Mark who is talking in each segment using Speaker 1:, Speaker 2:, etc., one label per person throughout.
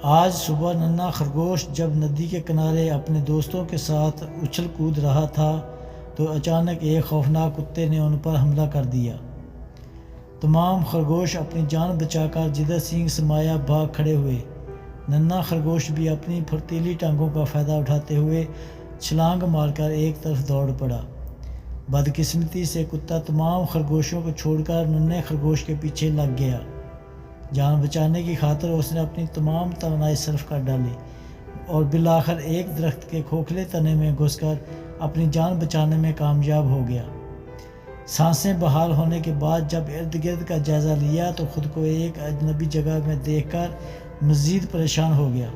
Speaker 1: آج صبح ننھا خرگوش جب ندی کے کنارے اپنے دوستوں کے ساتھ اچھل کود رہا تھا تو اچانک ایک خوفناک کتے نے ان پر حملہ کر دیا۔ تمام خرگوش اپنی جان بچا کر جدھر سینگ سمایا بھاگ کھڑے ہوئے۔ ننھا خرگوش بھی اپنی پھرتیلی ٹانگوں کا فائدہ اٹھاتے ہوئے چھلانگ مار کر ایک طرف دوڑ پڑا۔ بدقسمتی سے کتا تمام خرگوشوں کو چھوڑ کر ننھے خرگوش کے پیچھے لگ گیا۔ جان بچانے کی خاطر اس نے اپنی تمام توانائی صرف کر ڈالی اور بالآخر ایک درخت کے کھوکھلے تنے میں گھس کر اپنی جان بچانے میں کامیاب ہو گیا۔ سانسیں بحال ہونے کے بعد جب ارد گرد کا جائزہ لیا تو خود کو ایک اجنبی جگہ میں دیکھ کر مزید پریشان ہو گیا۔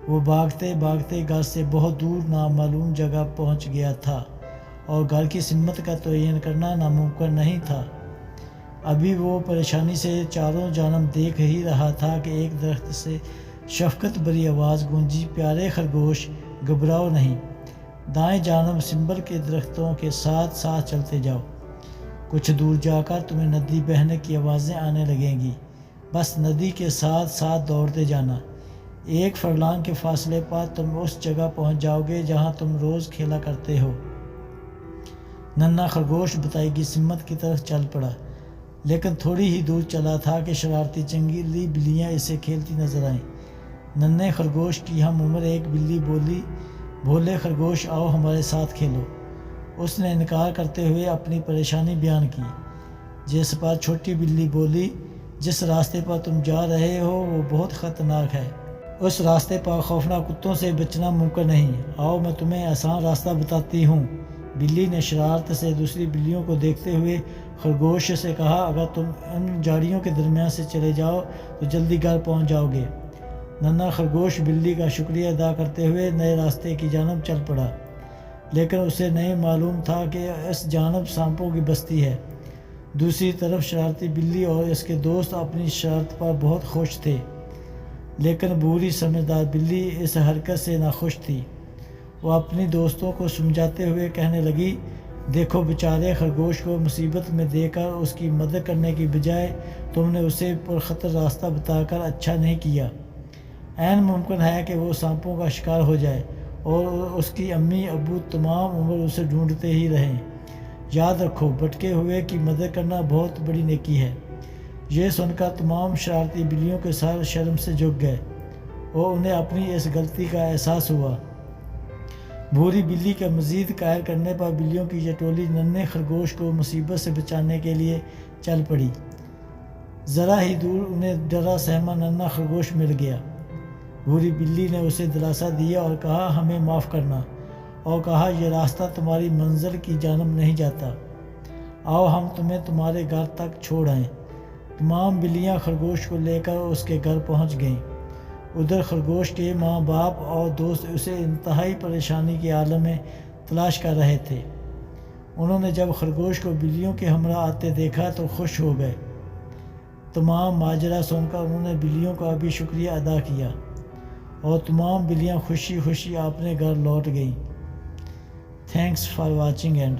Speaker 1: وہ بھاگتے بھاگتے گھر سے بہت دور نامعلوم جگہ پہنچ گیا تھا اور گھر کی سمت کا تعین کرنا ناممکن نہیں تھا۔ ابھی وہ پریشانی سے چاروں جانب دیکھ ہی رہا تھا کہ ایک درخت سے شفقت بھری آواز گونجی، پیارے خرگوش گھبراؤ نہیں، دائیں جانب سنبل کے درختوں کے ساتھ ساتھ چلتے جاؤ، کچھ دور جا کر تمہیں ندی بہنے کی آوازیں آنے لگیں گی، بس ندی کے ساتھ ساتھ دوڑتے جانا، ایک فرلانگ کے فاصلے پر تم اس جگہ پہنچ جاؤ گے جہاں تم روز کھیلا کرتے ہو۔ ننھا خرگوش بتائی گئی سمت کی طرف چل پڑا، لیکن تھوڑی ہی دور چلا تھا کہ شرارتی جنگلی بلیاں اسے کھیلتی نظر آئیں۔ ننھے خرگوش کی ہم عمر ایک بلی بولی، بھولے خرگوش آؤ ہمارے ساتھ کھیلو۔ اس نے انکار کرتے ہوئے اپنی پریشانی بیان کی، جس پر چھوٹی بلی بولی، جس راستے پر تم جا رہے ہو وہ بہت خطرناک ہے، اس راستے پر خوفناک کتوں سے بچنا ممکن نہیں، آؤ میں تمہیں آسان راستہ بتاتی ہوں۔ بلی نے شرارت سے دوسری بلیوں کو دیکھتے ہوئے خرگوش سے کہا، اگر تم ان جھاڑیوں کے درمیان سے چلے جاؤ تو جلدی گھر پہنچ جاؤ گے۔ ننھا خرگوش بلی کا شکریہ ادا کرتے ہوئے نئے راستے کی جانب چل پڑا، لیکن اسے نہیں معلوم تھا کہ اس جانب سانپوں کی بستی ہے۔ دوسری طرف شرارتی بلی اور اس کے دوست اپنی شرارت پر بہت خوش تھے، لیکن بوڑھی سمجھدار بلی اس حرکت سے ناخوش تھی۔ وہ اپنی دوستوں کو سمجھاتے ہوئے کہنے لگی، دیکھو بیچارے خرگوش کو مصیبت میں دیکھ کر اس کی مدد کرنے کی بجائے تم نے اسے پرخطر راستہ بتا کر اچھا نہیں کیا۔ عین ممکن ہے کہ وہ سانپوں کا شکار ہو جائے اور اس کی امی ابو تمام عمر اسے ڈھونڈتے ہی رہیں۔ یاد رکھو، بھٹکے ہوئے کی مدد کرنا بہت بڑی نیکی ہے۔ یہ سن کر تمام شرارتی بلیوں کے سر شرم سے جھک گئے اور انہیں اپنی اس غلطی کا احساس ہوا۔ بھوری بلی کے مزید قائل کرنے پر بلیوں کی یہ ٹولی ننھے خرگوش کو مصیبت سے بچانے کے لیے چل پڑی۔ ذرا ہی دور انہیں ڈرا سہما ننھا خرگوش مل گیا۔ بھوری بلی نے اسے دلاسا دیا اور کہا، ہمیں معاف کرنا، اور کہا یہ راستہ تمہاری منزل کی جانب نہیں جاتا، آؤ ہم تمہیں تمہارے گھر تک چھوڑ آئیں۔ تمام بلیاں خرگوش کو لے کر اس کے گھر پہنچ گئیں۔ ادھر خرگوش کے ماں باپ اور دوست اسے انتہائی پریشانی کے عالم میں تلاش کر رہے تھے۔ انہوں نے جب خرگوش کو بلیوں کے ہمراہ آتے دیکھا تو خوش ہو گئے۔ تمام ماجرا سن کر انہوں نے بلیوں کا بھی شکریہ ادا کیا اور تمام بلیاں خوشی خوشی اپنے گھر لوٹ گئیں۔ Thanks for watching and